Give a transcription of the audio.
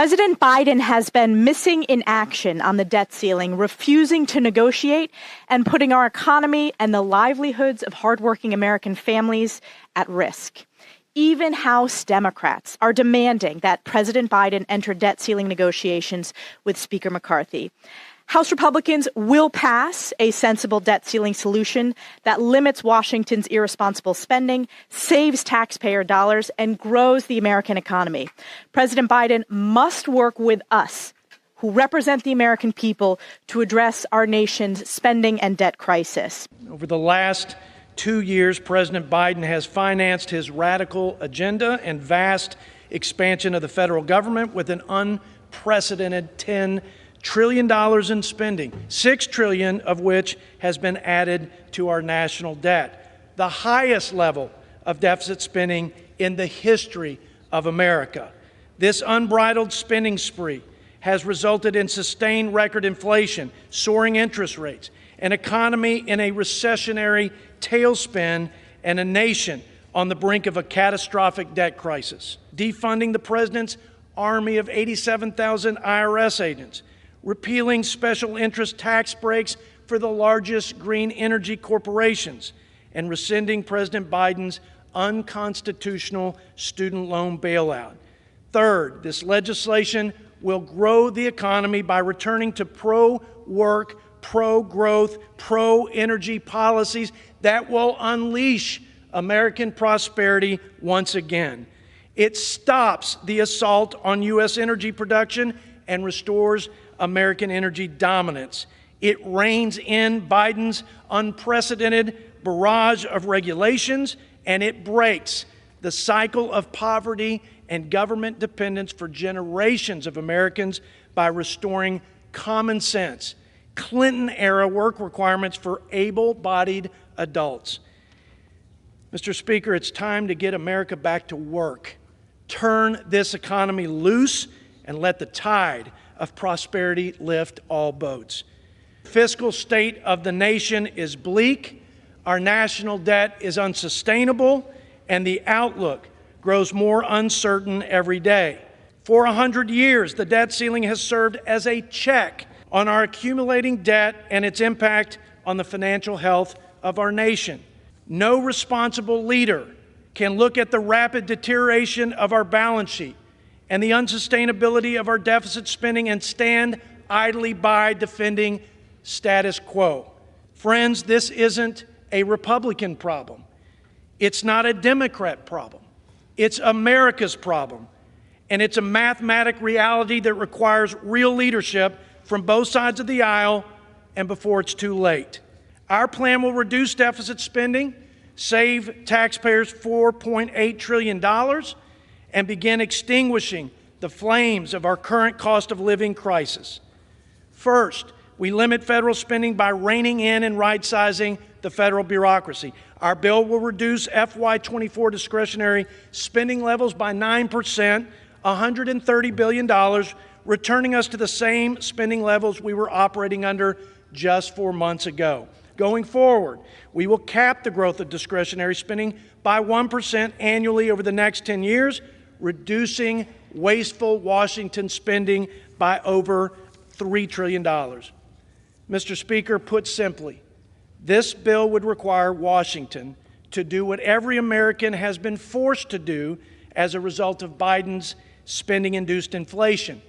President Biden has been missing in action on the debt ceiling, refusing to negotiate and putting our economy and the livelihoods of hardworking American families at risk. Even House Democrats are demanding that President Biden enter debt ceiling negotiations with Speaker McCarthy. House Republicans will pass a sensible debt ceiling solution that limits Washington's irresponsible spending, saves taxpayer dollars, and grows the American economy. President Biden must work with us, who represent the American people, to address our nation's spending and debt crisis. Over the last 2 years, President Biden has financed his radical agenda and vast expansion of the federal government with an unprecedented $10 trillion in spending, $6 trillion of which has been added to our national debt, the highest level of deficit spending in the history of America. This unbridled spending spree has resulted in sustained record inflation, soaring interest rates, an economy in a recessionary tailspin, and a nation on the brink of a catastrophic debt crisis. Defunding the president's army of 87,000 IRS agents, repealing special interest tax breaks for the largest green energy corporations, and rescinding President Biden's unconstitutional student loan bailout. Third, this legislation will grow the economy by returning to pro-work, pro-growth, pro-energy policies that will unleash American prosperity once again. It stops the assault on U.S. energy production and restores American energy dominance. It reins in Biden's unprecedented barrage of regulations, and it breaks the cycle of poverty and government dependence for generations of Americans by restoring common sense, Clinton-era work requirements for able-bodied adults. Mr. Speaker, it's time to get America back to work. Turn this economy loose and let the tide of prosperity lift all boats. The fiscal state of the nation is bleak, our national debt is unsustainable, and the outlook grows more uncertain every day. For 100 years, the debt ceiling has served as a check on our accumulating debt and its impact on the financial health of our nation. No responsible leader can look at the rapid deterioration of our balance sheet and the unsustainability of our deficit spending and stand idly by defending status quo. Friends, this isn't a Republican problem. It's not a Democrat problem. It's America's problem. And it's a mathematic reality that requires real leadership from both sides of the aisle and before it's too late. Our plan will reduce deficit spending, save taxpayers $4.8 trillion, and begin extinguishing the flames of our current cost of living crisis. First, we limit federal spending by reining in and right-sizing the federal bureaucracy. Our bill will reduce FY24 discretionary spending levels by 9%, $130 billion, returning us to the same spending levels we were operating under just 4 months ago. Going forward, we will cap the growth of discretionary spending by 1% annually over the next 10 years, reducing wasteful Washington spending by over $3 trillion. Mr. Speaker, put simply, this bill would require Washington to do what every American has been forced to do as a result of Biden's spending-induced inflation: